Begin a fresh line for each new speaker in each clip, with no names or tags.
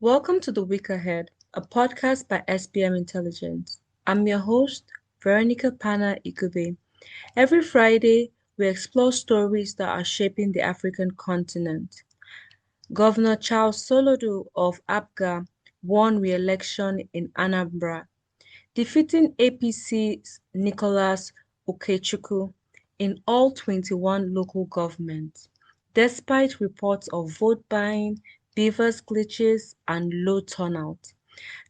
Welcome to The Week Ahead, a podcast by SBM Intelligence. I'm your host, Veronica Pana Ikube. Every Friday, we explore stories that are shaping the African continent. Governor Charles Soludo of APGA won re-election in Anambra, defeating APC's Nicholas Ukachukwu in all 21 local governments, despite reports of vote buying, BVAS glitches, and low turnout.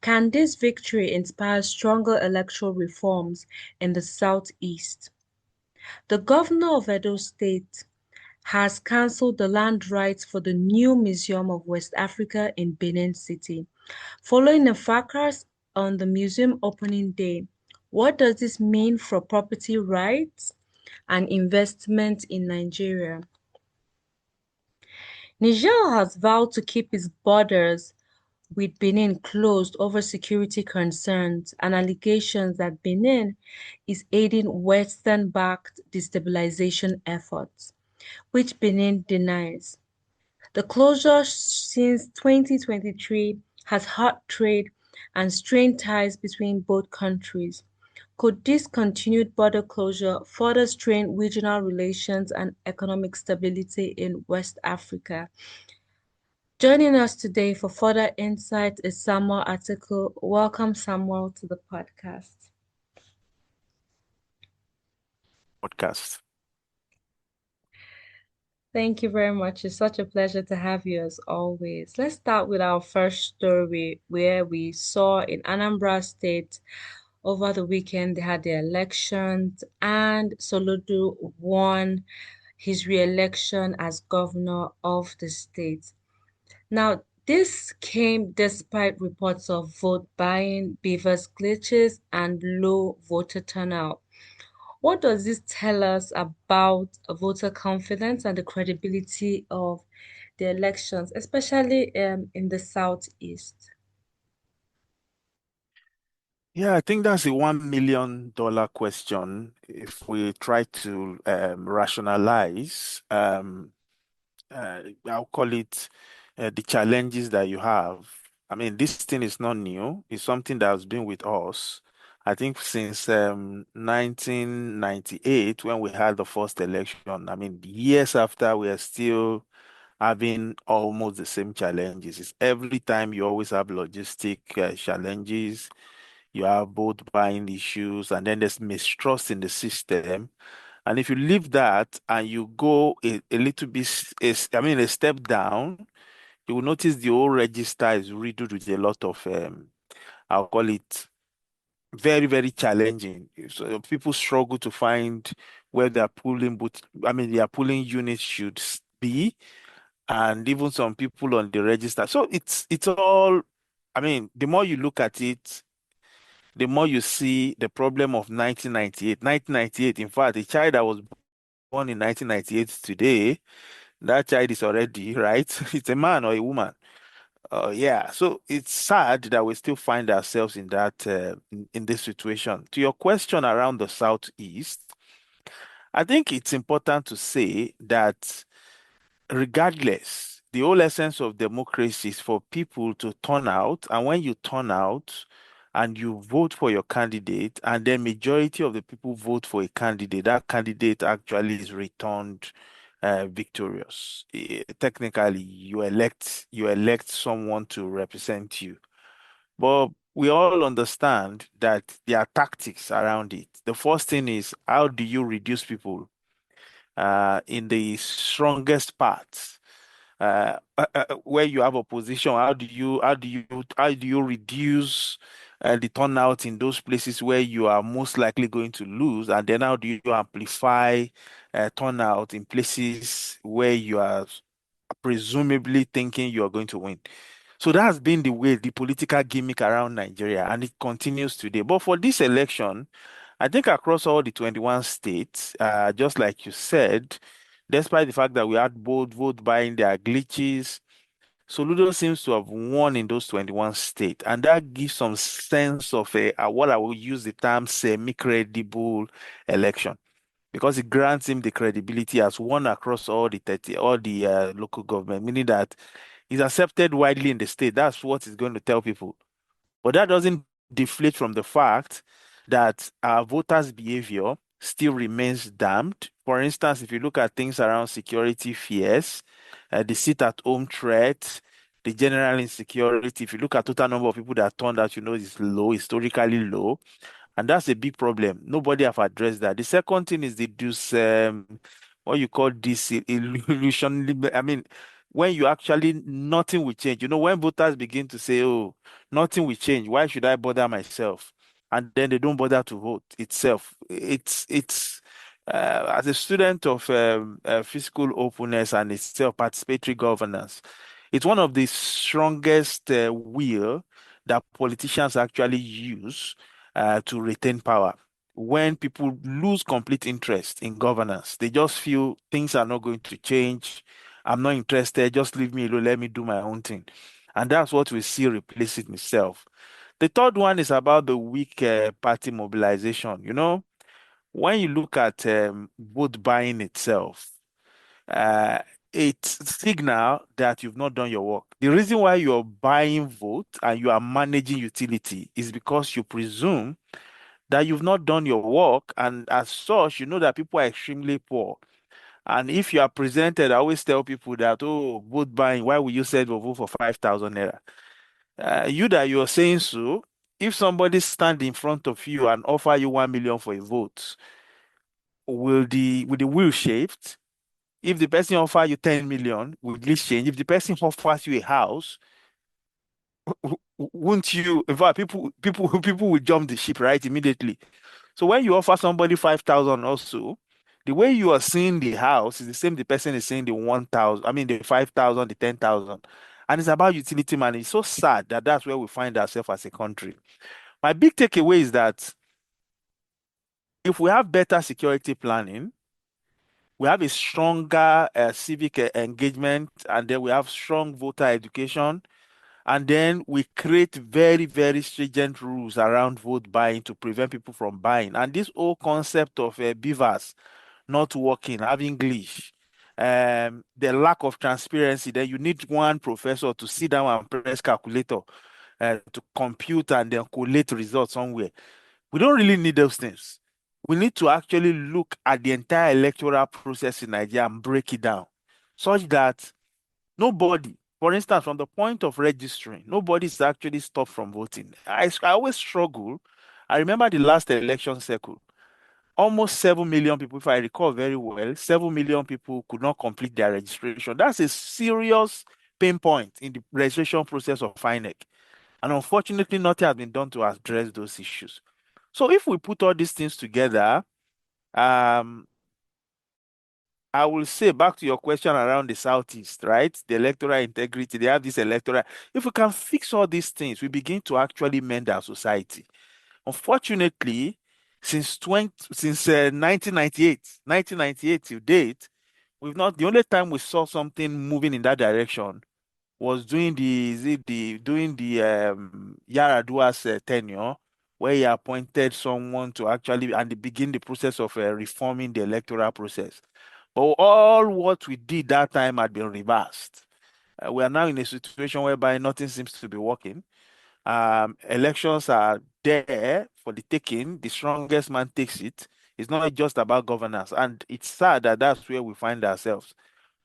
Can this victory inspire stronger electoral reforms in the Southeast? The governor of Edo State has cancelled the land rights for the new Museum of West Africa in Benin City, following a fracas on the museum opening day. What does this mean for property rights and investment in Nigeria? Niger has vowed to keep its borders with Benin closed over security concerns and allegations that Benin is aiding Western-backed destabilisation efforts, which Benin denies. The closure since 2023 has hurt trade and strained ties between both countries. Could this continued border closure further strain regional relations and economic stability in West Africa? Joining us today for further insight is Samuel Article. Welcome, Samuel, to the podcast. Thank you very much. It's such a pleasure to have you as always. Let's start with our first story where we saw in Anambra State over the weekend they had the elections and Soludo won his re-election as governor of the state. Now, this came despite reports of vote buying, BVAS glitches, and low voter turnout. What does this tell us about voter confidence and the credibility of the elections, especially in the Southeast?
Yeah, I think that's a $1 million question. If we try to rationalize, I'll call it the challenges that you have. I mean, this thing is not new. It's something that has been with us, I think, since 1998 when we had the first election. I mean, years after, we are still having almost the same challenges. It's every time you always have logistic challenges, you have vote buying issues, and then there's mistrust in the system. And if you leave that and you go a little bit, a step down, you will notice the whole register is riddled with a lot of, I'll call it very, very challenging. So people struggle to find where their polling booth, their polling units should be, and even some people on the register. So it's all, the more you look at it, the more you see the problem of 1998. 1998, in fact, a child that was born in 1998 today, that child is already, right? It's a man or a woman. Yeah, so it's sad that we still find ourselves in that in this situation. To your question around the Southeast, I think it's important to say that regardless, the whole essence of democracy is for people to turn out, and when you turn out and you vote for your candidate, and then majority of the people vote for a candidate, that candidate actually is returned victorious. Technically, you elect someone to represent you. But we all understand that there are tactics around it. The first thing is, how do you reduce people in the strongest parts? Where you have opposition, how do you reduce the turnout in those places where you are most likely going to lose, and then how do you amplify turnout in places where you are presumably thinking you are going to win? So that has been the way, the political gimmick around Nigeria, and it continues today. But for this election, I think across all the 21 states, just like you said, despite the fact that we had both vote buying, there are glitches, Soludo seems to have won in those 21 states. And that gives some sense of what I will use the term semi-credible election, because it grants him the credibility as won across all the 30, all the local government, meaning that It's accepted widely in the state. That's what it's going to tell people. But that doesn't deflate from the fact that our voters' behavior still remains damned. For instance, if you look at things around security fears, the sit-at-home threat, the general insecurity, if you look at total number of people that turned out, is low, historically low. And that's a big problem. Nobody have addressed that. The second thing is what you call disillusion. I mean, when you actually nothing will change. When voters begin to say, "Oh, nothing will change. Why should I bother myself?" And then they don't bother to vote itself. It's as a student of fiscal openness and itself participatory governance, it's one of the strongest will that politicians actually use to retain power. When people lose complete interest in governance, they just feel things are not going to change. I'm not interested. Just leave me alone. Let me do my own thing. And that's what we see replace it itself. The third one is about the weak party mobilization. When you look at vote buying itself, uh, it's signal that you've not done your work. The reason why you're buying vote and you are managing utility is because you presume that you've not done your work, and as such, you know that people are extremely poor. And if you are presented, I always tell people that, oh, vote buying, why will you sell your vote for 5,000 naira? You that you're saying so, if somebody stand in front of you and offer you 1 million for a vote, will the wheel shift? If the person offer you 10 million, will this change? If the person offers you a house, won't you? In fact, people will jump the ship right immediately. So when you offer somebody 5,000 also, the way you are seeing the house is the same the person is seeing the 1,000, I mean the 5,000, the 10,000. And it's about utility money. It's so sad that that's where we find ourselves as a country. My big takeaway is that if we have better security planning, we have a stronger civic engagement, and then we have strong voter education, and then we create very, very stringent rules around vote buying to prevent people from buying. And this whole concept of BVAS not working, having glitch, the lack of transparency, then you need one professor to sit down and press calculator to compute and then collate results somewhere. We don't really need those things. We need to actually look at the entire electoral process in Nigeria and break it down such that nobody, for instance, from the point of registering, nobody is actually stopped from voting. I always struggle. I remember the last election cycle, almost 7 million people, if I recall very well, 7 million people could not complete their registration. That's a serious pain point in the registration process of INEC. And unfortunately, nothing has been done to address those issues. So if we put all these things together, um, I will say back to your question around the Southeast, right? The electoral integrity, they have this electoral. If we can fix all these things, we begin to actually mend our society. Unfortunately, since 1998 to date, we've not the only time we saw something moving in that direction was during the Yaradua's tenure, where he appointed someone to actually and they begin the process of reforming the electoral process. But all what we did that time had been reversed. We are now in a situation whereby nothing seems to be working. Elections are there for the taking. The strongest man takes it. It's not just about governance, and it's sad that that's where we find ourselves.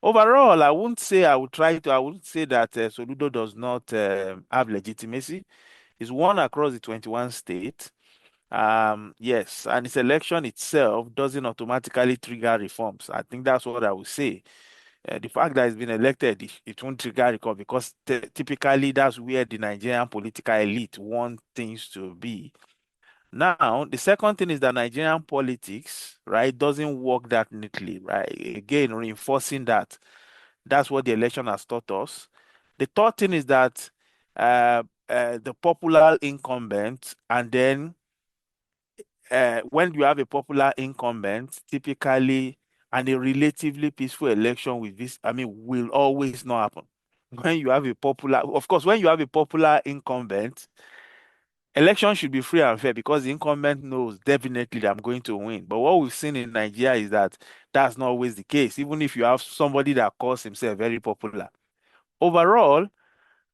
Overall, I wouldn't say that Soludo does not have legitimacy. He's won across the 21 states. Yes, and his election itself doesn't automatically trigger reforms. I think that's what I would say. The fact that he's been elected, it won't trigger recall because typically that's where the Nigerian political elite want things to be. Now, the second thing is that Nigerian politics, right, doesn't work that neatly, right? Again, reinforcing that. That's what the election has taught us. The third thing is that the popular incumbent, and then when you have a popular incumbent, typically, and a relatively peaceful election with this, I mean, will always not happen. When you have a popular, of course, when you have a popular incumbent, election should be free and fair because the incumbent knows definitely that I'm going to win. But what we've seen in Nigeria is that that's not always the case. Even if you have somebody that calls himself very popular, overall,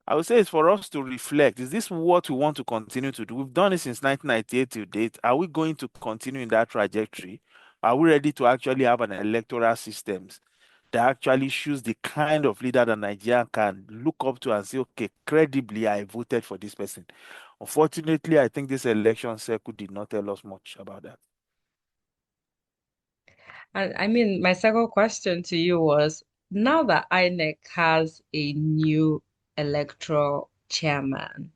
I would say it's for us to reflect. Is this what we want to continue to do? We've done it since 1998 to date. Are we going to continue in that trajectory? Are we ready to actually have an electoral systems that actually choose the kind of leader that Nigeria can look up to and say, okay, credibly, I voted for this person. Unfortunately, I think this election cycle did not tell us much about that.
And I mean, my second question to you was now that INEC has a new electoral chairman,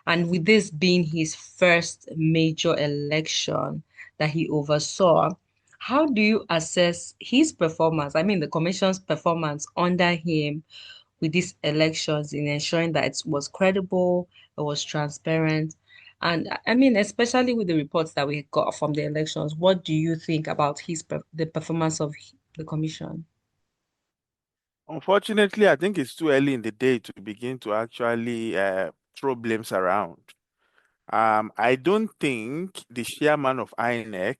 and with this being his first major election that he oversaw, how do you assess his performance? I mean, the commission's performance under him with these elections in ensuring that it was credible, it was transparent. And I mean, especially with the reports that we got from the elections, what do you think about the performance of the commission?
Unfortunately, I think it's too early in the day to begin to actually throw blames around. I don't think the chairman of INEC,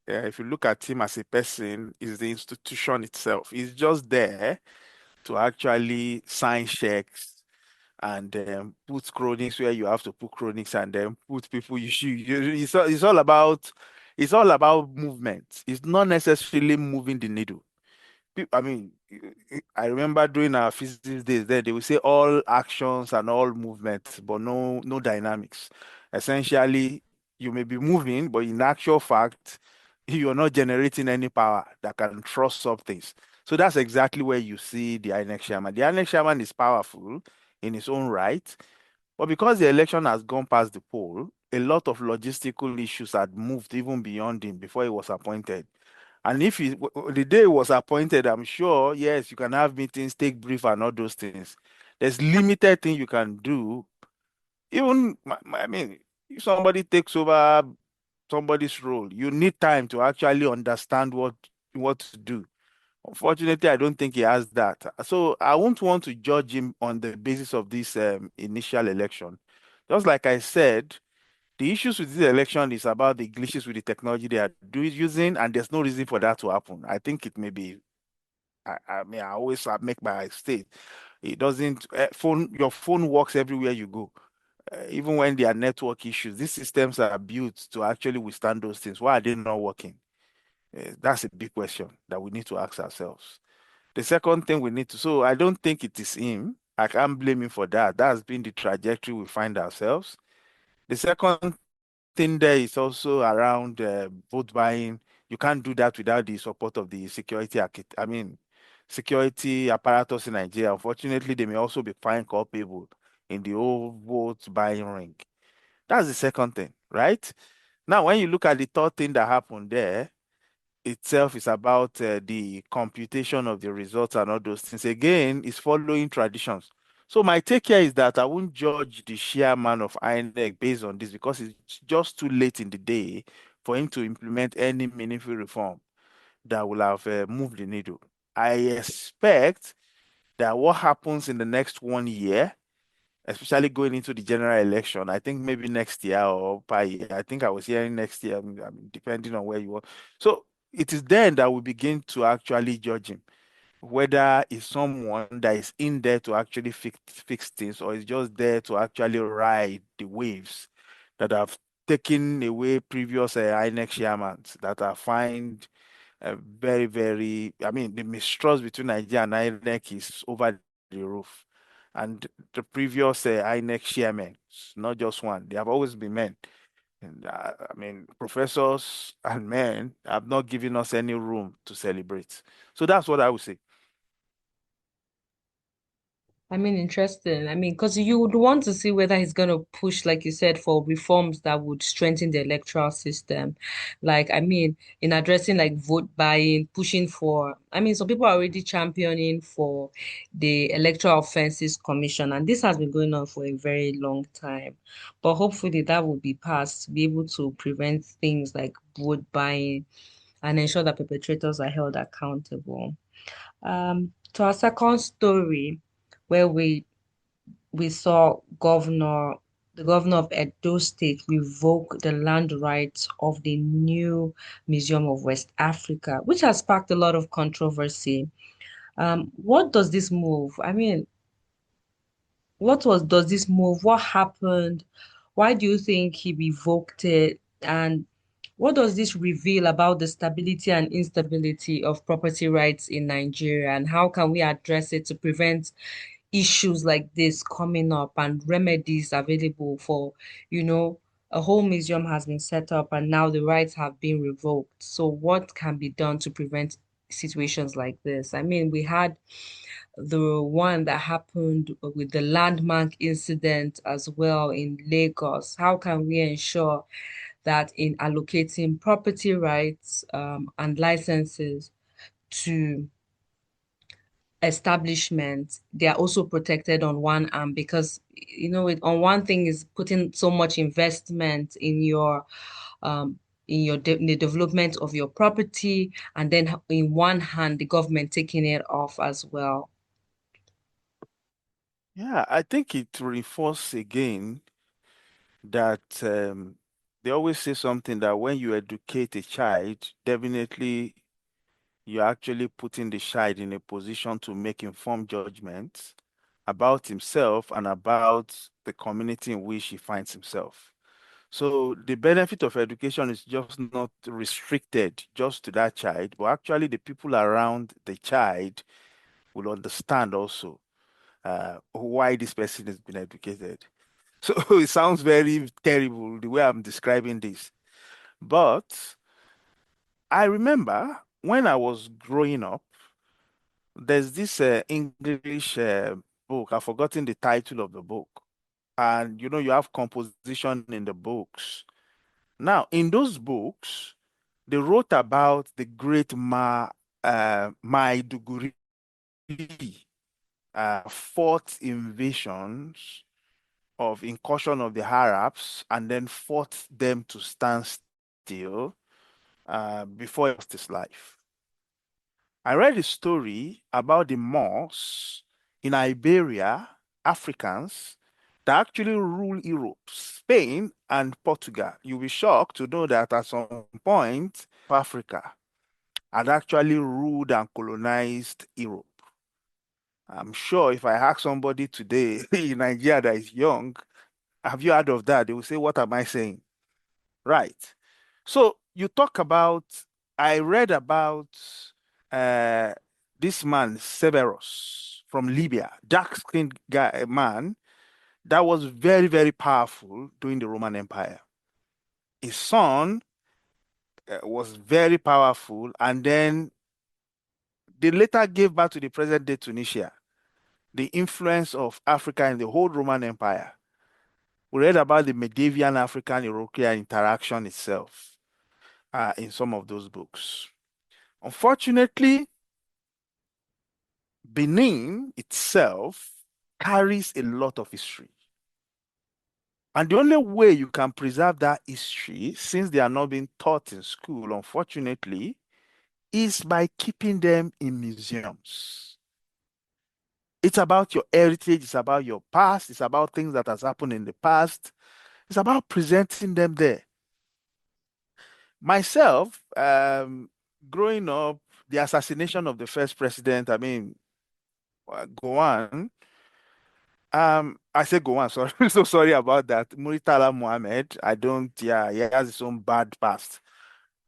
if you look at him as a person, is the institution itself. He's just there to actually sign checks and put chronics where you have to put chronics and then put people you should. It's all about movement. It's not necessarily moving the needle. I mean, I remember during our physics days there, they would say all actions and all movements, but no dynamics. Essentially, you may be moving, but in actual fact, you're not generating any power that can thrust up things. So that's exactly where you see the INEC chairman. The INEC chairman is powerful in his own right, but because the election has gone past the poll, a lot of logistical issues had moved even beyond him before he was appointed. And if the day he was appointed, I'm sure, yes, you can have meetings, take brief, and all those things. There's limited thing you can do. Even, I mean, if somebody takes over somebody's role, you need time to actually understand what to do. Unfortunately, I don't think he has that. So I won't want to judge him on the basis of this initial election. Just like I said, the issues with this election is about the glitches with the technology they are using, and there's no reason for that to happen. I think it may be. I mean, I always make my state. It doesn't. Your phone works everywhere you go. Even when there are network issues, these systems are built to actually withstand those things. Why are they not working? That's a big question that we need to ask ourselves. The second thing we need to. So I don't think it is him. I can't blame him for that. That's been the trajectory we find ourselves. The second thing there is also around vote buying. You can't do that without the support of the security apparatus in Nigeria. Unfortunately, they may also be fine culpable in the whole vote buying ring. That's the second thing, right? Now, when you look at the third thing that happened there, itself is about the computation of the results and all those things. Again, is following traditions. So my take here is that I won't judge the chairman of INEC based on this because it's just too late in the day for him to implement any meaningful reform that will have moved the needle. I expect that what happens in the next 1 year, especially going into the general election, I think maybe next year or per year. I think I was hearing next year, depending on where you are. So it is then that we begin to actually judge him, whether it's someone that is in there to actually fix things or is just there to actually ride the waves that have taken away previous INEC chairmen that are find very, very, I mean, the mistrust between Nigeria and INEC is over the roof. And the previous INEC chairmen, not just one, they have always been men. And, I mean, professors and men have not given us any room to celebrate. So that's what I would say.
I mean, interesting. I mean, because you would want to see whether he's going to push, like you said, for reforms that would strengthen the electoral system. Like, I mean, in addressing like vote buying, pushing for, I mean, some people are already championing for the Electoral Offenses Commission, and this has been going on for a very long time. But hopefully that will be passed to be able to prevent things like vote buying and ensure that perpetrators are held accountable. To our second story, where we saw the governor of Edo State revoke the land rights of the new Museum of West Africa, which has sparked a lot of controversy. What does this move? I mean, does this move? What happened? Why do you think he revoked it? And what does this reveal about the stability and instability of property rights in Nigeria? And how can we address it to prevent issues like this coming up and remedies available for, you know, a whole museum has been set up and now the rights have been revoked. So what can be done to prevent situations like this? I mean, we had the one that happened with the landmark incident as well in Lagos. How can we ensure that in allocating property rights and licenses to establishments, they are also protected on one arm because on one thing is putting so much investment in the development of your property, and then in one hand the government taking it off as well.
Yeah, I think it reinforces again that they always say something that when you educate a child, definitely you're actually putting the child in a position to make informed judgments about himself and about the community in which he finds himself. So the benefit of education is just not restricted just to that child, but actually the people around the child will understand also why this person has been educated. So it sounds very terrible the way I'm describing this. But I remember when I was growing up, there's this English book. I've forgotten the title of the book. And you have composition in the books. Now, in those books, they wrote about the great Maiduguri fought invasions of incursion of the Arabs and then fought them to stand still before he lost his life. I read a story about the Moors in Iberia, Africans, that actually rule Europe, Spain and Portugal. You'll be shocked to know that at some point, Africa had actually ruled and colonized Europe. I'm sure if I ask somebody today in Nigeria that is young, have you heard of that? They will say, what am I saying? Right. So you talk about, I read about uh, this man, Severus from Libya, dark-skinned guy, man that was very, very powerful during the Roman Empire. His son was very powerful, and then they later gave birth to the present-day Tunisia, the influence of Africa in the whole Roman Empire. We read about the Medieval African-European interaction itself in some of those books. Unfortunately, Benin itself carries a lot of history. And the only way you can preserve that history, since they are not being taught in school, unfortunately, is by keeping them in museums. It's about your heritage, it's about your past, it's about things that has happened in the past. It's about presenting them there. Myself, growing up, the assassination of the first president, I mean, Gowon, I say Gowon, sorry, so sorry about that. Muritala Mohammed, I don't, yeah, he has his own bad past.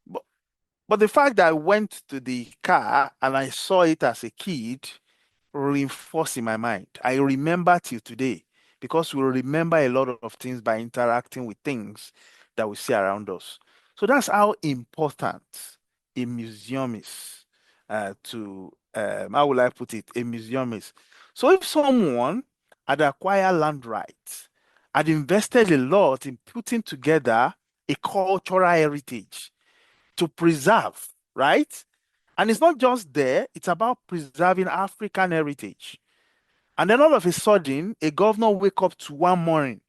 But, but the fact that I went to the car and I saw it as a kid reinforced in my mind. I remember till today because we remember a lot of things by interacting with things that we see around us. So that's how important a museum is to, how will I put it? A museum is. So if someone had acquired land rights, had invested a lot in putting together a cultural heritage to preserve, right? And it's not just there, it's about preserving African heritage. And then all of a sudden, a governor wake up to one morning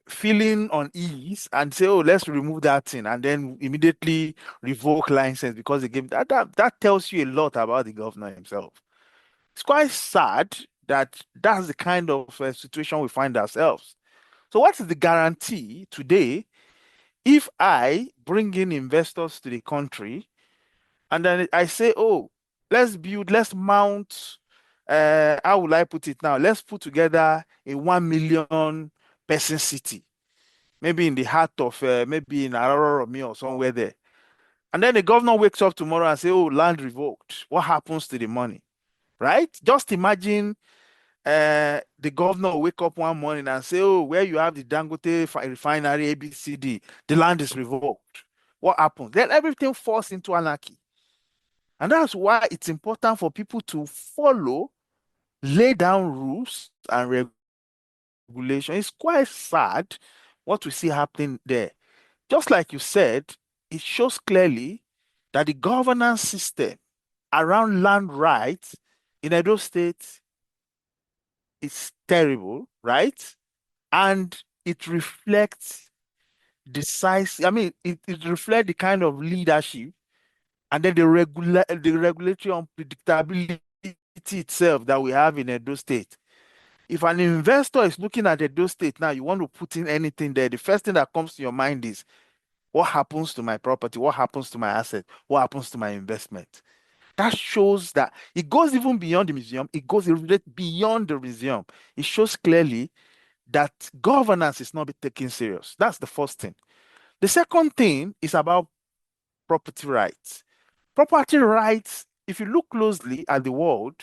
feeling unease and say, oh, let's remove that thing, and then immediately revoke license because they gave that tells you a lot about the governor himself. It's quite sad that that's the kind of situation we find ourselves. So what is the guarantee today if I bring in investors to the country and then I say, oh, let's mount how will I put it now? Let's put together a 1 million person city, maybe in the heart of maybe in Aroromi or somewhere there. And then the governor wakes up tomorrow and say, "Oh, land revoked." What happens to the money? Right? Just imagine the governor will wake up one morning and say, "Oh, where you have the Dangote refinery ABCD, the land is revoked." What happens? Then everything falls into anarchy. And that's why it's important for people to follow, lay down rules and regulation. It's quite sad what we see happening there. Just like you said, it shows clearly that the governance system around land rights in Edo State is terrible, right? And it reflects the size, I mean, it reflects the kind of leadership and then the regulatory unpredictability itself that we have in Edo State. If an investor is looking at Edo State now, you want to put in anything there, the first thing that comes to your mind is what happens to my property? What happens to my asset? What happens to my investment? That shows that it goes even beyond the museum, it goes beyond the museum. It shows clearly that governance is not being taken serious. That's the first thing. The second thing is about property rights. Property rights, if you look closely at the world,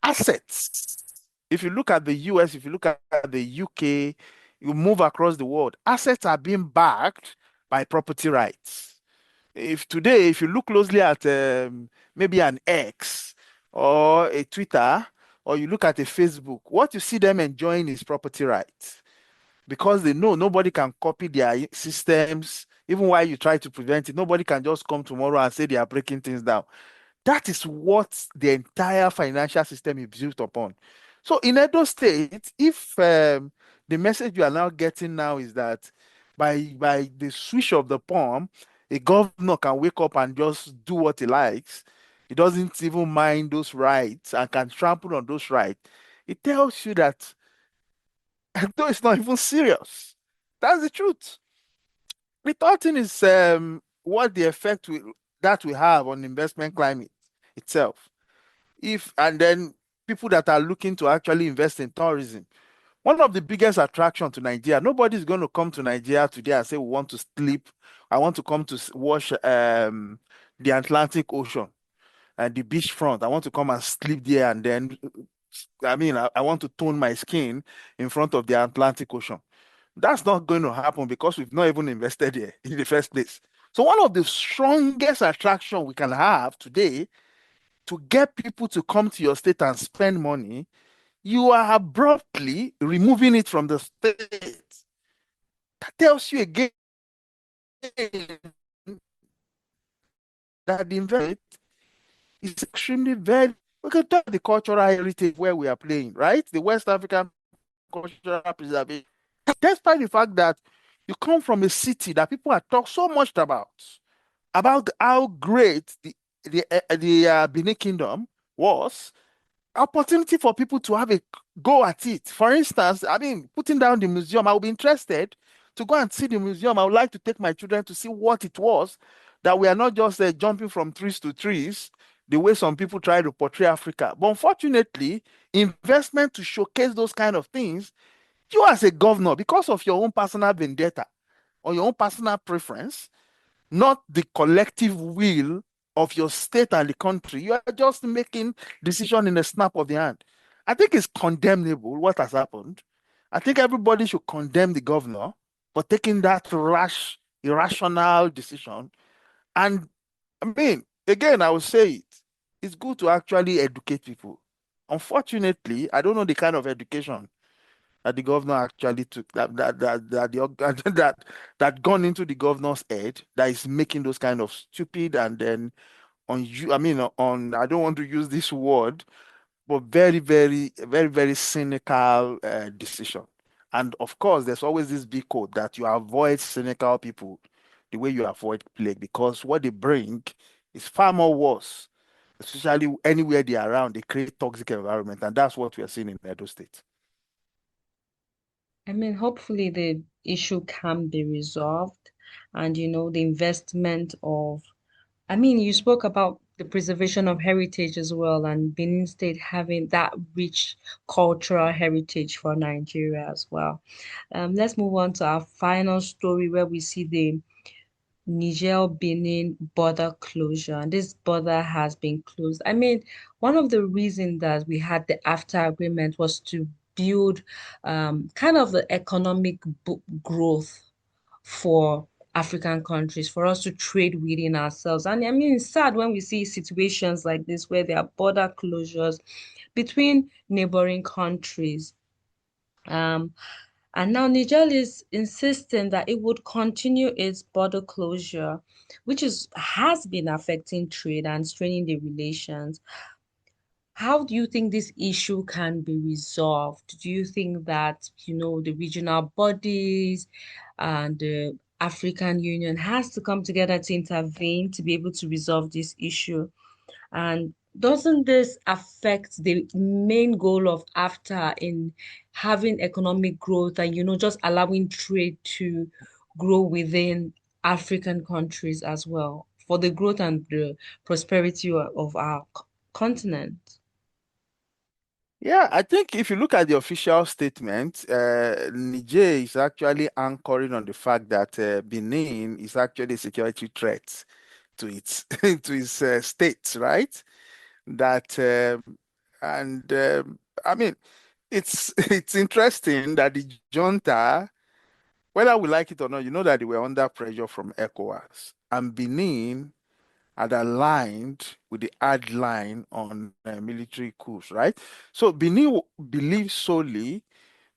assets. If you look at the US, if you look at the UK, you move across the world, assets are being backed by property rights. If today, if you look closely at maybe an X or a Twitter, or you look at a Facebook, what you see them enjoying is property rights because they know nobody can copy their systems. Even while you try to prevent it, nobody can just come tomorrow and say they are breaking things down. That is what the entire financial system is built upon. So in Edo State, if the message you are now getting now is that by the swish of the palm, a governor can wake up and just do what he likes. He doesn't even mind those rights and can trample on those rights. It tells you that though it's not even serious. That's the truth. The third thing is what the effect that we have on investment climate itself. If and then people that are looking to actually invest in tourism, one of the biggest attraction to Nigeria, nobody's going to come to Nigeria today and say we want to sleep. I want to come to watch the Atlantic Ocean and the beachfront. I want to come and sleep there and then I mean I want to tone my skin in front of the Atlantic Ocean. That's not going to happen because we've not even invested here in the first place. So one of the strongest attraction we can have today to get people to come to your state and spend money, you are abruptly removing it from the state. That tells you again that the investment is extremely very. We can talk the cultural heritage where we are playing, right? The West African cultural preservation. Despite the fact that you come from a city that people have talked so much about how great the Benin Kingdom was, opportunity for people to have a go at it. For instance, I mean, putting down the museum, I would be interested to go and see the museum. I would like to take my children to see what it was, that we are not just jumping from trees to trees, the way some people try to portray Africa. But unfortunately, investment to showcase those kind of things, you as a governor, because of your own personal vendetta or your own personal preference, not the collective will of your state and the country. You are just making decision in a snap of the hand. I think it's condemnable what has happened. I think everybody should condemn the governor for taking that rash, irrational decision. And I mean, again, I will say it. It's good to actually educate people. Unfortunately, I don't know the kind of education that the governor actually took that gone into the governor's head that is making those kind of stupid and then on you I mean on I don't want to use this word but very cynical decision. And of course there's always this big code that you avoid cynical people the way you avoid plague because what they bring is far more worse, especially anywhere they are around they create toxic environment, and that's what we are seeing in Edo State.
I mean, hopefully the issue can be resolved and, the investment of, I mean, you spoke about the preservation of heritage as well, and Benin State having that rich cultural heritage for Nigeria as well. Let's move on to our final story where we see the Niger-Benin border closure. And this border has been closed. I mean, one of the reasons that we had the AFTA agreement was to build kind of the economic growth for African countries, for us to trade within ourselves. And I mean, it's sad when we see situations like this where there are border closures between neighboring countries. Um, and now Niger is insisting that it would continue its border closure, which has been affecting trade and straining the relations. How do you think this issue can be resolved? Do you think that, the regional bodies and the African Union has to come together to intervene to be able to resolve this issue? And doesn't this affect the main goal of AFTA in having economic growth and, just allowing trade to grow within African countries as well for the growth and the prosperity of our continent?
Yeah, I think if you look at the official statement, Niger is actually anchoring on the fact that Benin is actually a security threat to its to its state, right? That and I mean, it's it's interesting that the junta, whether we like it or not, you know that they were under pressure from ECOWAS, and Benin had aligned with the hard line on military coups, right? So Benin believes solely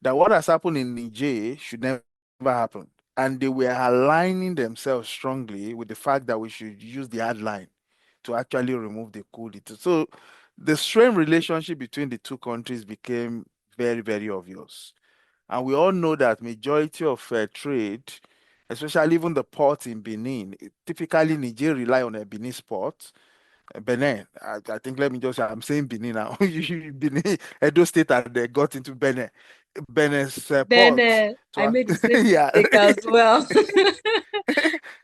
that what has happened in Niger should never happen. And they were aligning themselves strongly with the fact that we should use the hard line to actually remove the coup. So the strained relationship between the two countries became very, very obvious. And we all know that majority of trade, especially even the ports in Benin, typically Niger rely on a Benin port. Benin, I think let me just say, I'm saying Benin now. Benin, Edo State, and they got into Benin. Benin's
Then
port to
I made the same
yeah.
mistake as well. So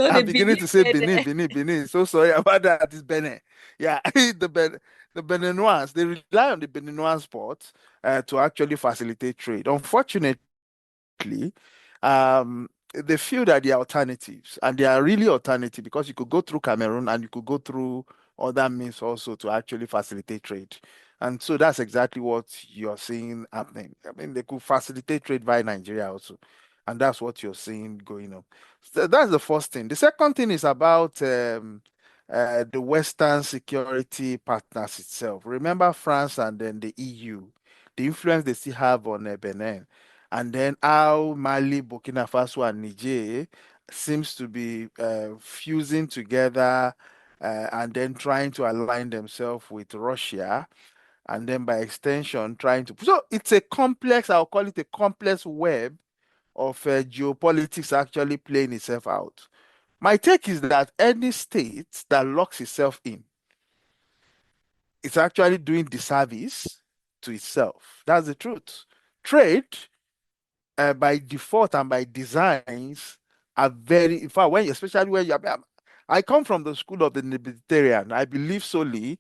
I'm
the
beginning
Benin
to say Benin,
Benin.
Benin, Benin. So sorry about that. It's Benin. Yeah, the Beninois, they rely on the Beninois port to actually facilitate trade. Unfortunately, they feel that they are alternatives, and they are really alternative because you could go through Cameroon and you could go through other means also to actually facilitate trade. And so that's exactly what you're seeing happening. I mean, they could facilitate trade via Nigeria also. And that's what you're seeing going on. So that's the first thing. The second thing is about the Western security partners itself. Remember France and then the EU, the influence they still have on Benin, and then how Mali, Burkina Faso, and Niger seems to be fusing together and then trying to align themselves with Russia, and then by extension trying to. So it's a complex. I'll call it a complex web of geopolitics actually playing itself out. My take is that any state that locks itself in is actually doing disservice to itself. That's the truth. Trade, by default and by designs, are very, in fact, when especially when I come from the school of the Mediterranean. I believe solely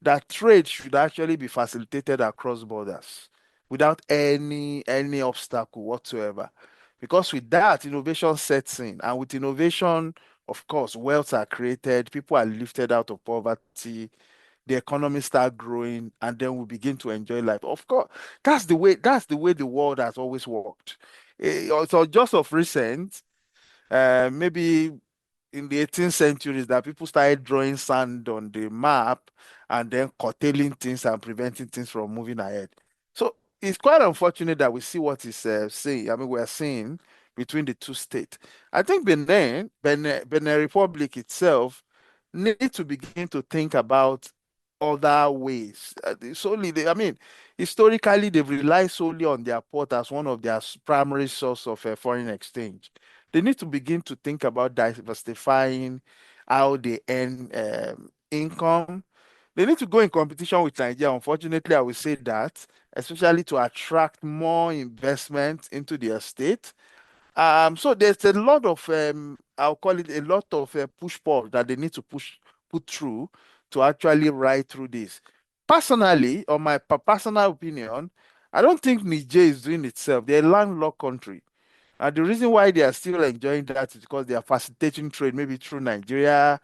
that trade should actually be facilitated across borders without any obstacle whatsoever. Because with that, innovation sets in, and with innovation, of course, wealth are created, people are lifted out of poverty, the economy start growing, and then we begin to enjoy life. Of course, that's the way the world has always worked. So just of recent, maybe in the 18th century that people started drawing sand on the map and then curtailing things and preventing things from moving ahead. So it's quite unfortunate that we see what is saying. I mean, we're seeing between the two states. I think Benin Republic itself need to begin to think about other ways. I mean, historically, they've relied solely on their port as one of their primary source of foreign exchange. They need to begin to think about diversifying how they earn income. They need to go in competition with Nigeria. Unfortunately, I will say that, especially to attract more investment into their state. So there's a lot of I'll call it a lot of push pull that they need to put through to actually ride through this. Personally, or my personal opinion, I don't think Niger is doing itself. They're a landlocked country. And the reason why they are still enjoying that is because they are facilitating trade, maybe through Nigeria,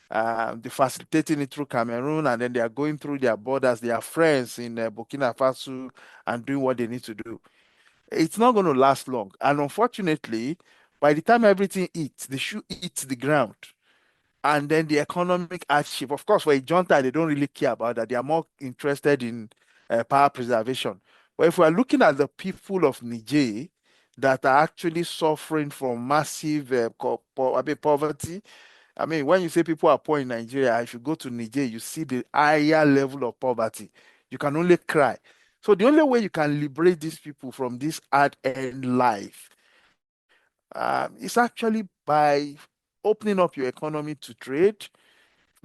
they're facilitating it through Cameroon, and then they are going through their borders. They are friends in Burkina Faso and doing what they need to do. It's not going to last long. And unfortunately, by the time everything eats, the shoe eats the ground. And then the economic hardship. Of course, for a junta, they don't really care about that. They are more interested in power preservation. But if we are looking at the people of Niger that are actually suffering from massive poverty, I mean, when you say people are poor in Nigeria, if you go to Niger, you see the higher level of poverty. You can only cry. So the only way you can liberate these people from this hard-earned life is actually by opening up your economy to trade,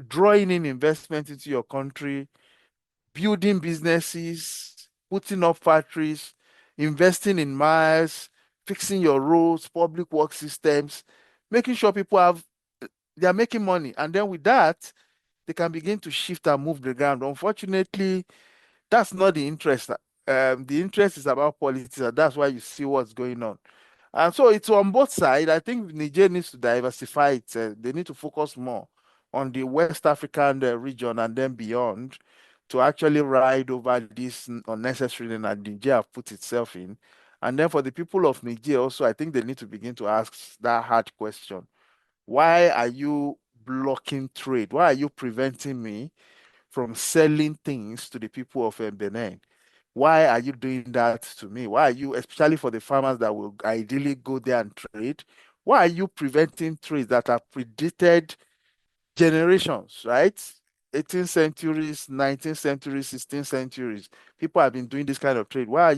drawing in investment into your country, building businesses, putting up factories, investing in mines, fixing your roads, public work systems, making sure people have they are making money. And then with that, they can begin to shift and move the ground. Unfortunately, that's not the interest. The interest is about politics, and that's why you see what's going on. And so it's on both sides. I think Niger needs to diversify it. They need to focus more on the West African region and then beyond to actually ride over this unnecessary that Niger have put itself in. And then for the people of Niger also, I think they need to begin to ask that hard question. Why are you blocking trade? Why are you preventing me from selling things to the people of Benin? Why are you doing that to me? Why are you, especially for the farmers that will ideally go there and trade, why are you preventing trades that are predicted generations, right? 18th centuries, 19th centuries, 16th centuries. People have been doing this kind of trade. Why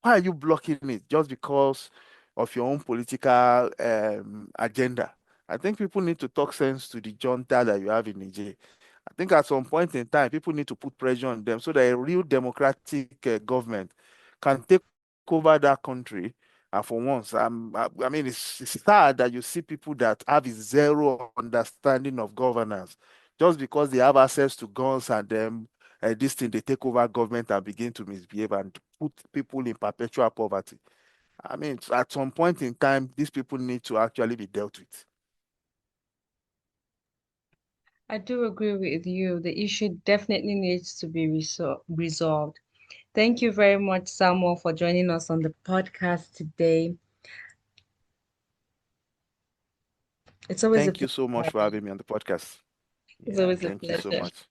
are you blocking it just because of your own political agenda? I think people need to talk sense to the junta that you have in Niger. I think at some point in time, people need to put pressure on them so that a real democratic government can take over that country. And for once, I mean, it's sad that you see people that have a zero understanding of governance just because they have access to guns and this thing, they take over government and begin to misbehave and put people in perpetual poverty. I mean, at some point in time, these people need to actually be dealt with.
I do agree with you. The issue definitely needs to be resolved. Thank you very much, Samuel, for joining us on the podcast today. It's always a
Thank you
pleasure
so much for
having you.
having me on the podcast.
It's
Yeah,
always a
thank you so
pleasure.
much.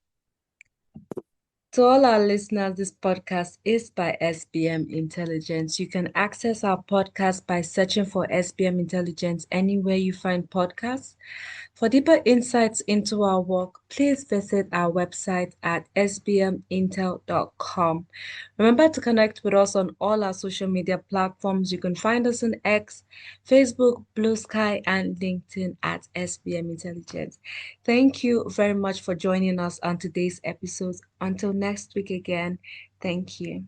To all our listeners, this podcast is by SBM Intelligence. You can access our podcast by searching for SBM Intelligence anywhere you find podcasts. For deeper insights into our work, please visit our website at sbmintel.com. Remember to connect with us on all our social media platforms. You can find us on X, Facebook, Blue Sky, and LinkedIn at SBM Intelligence. Thank you very much for joining us on today's episode. Until next week again, thank you.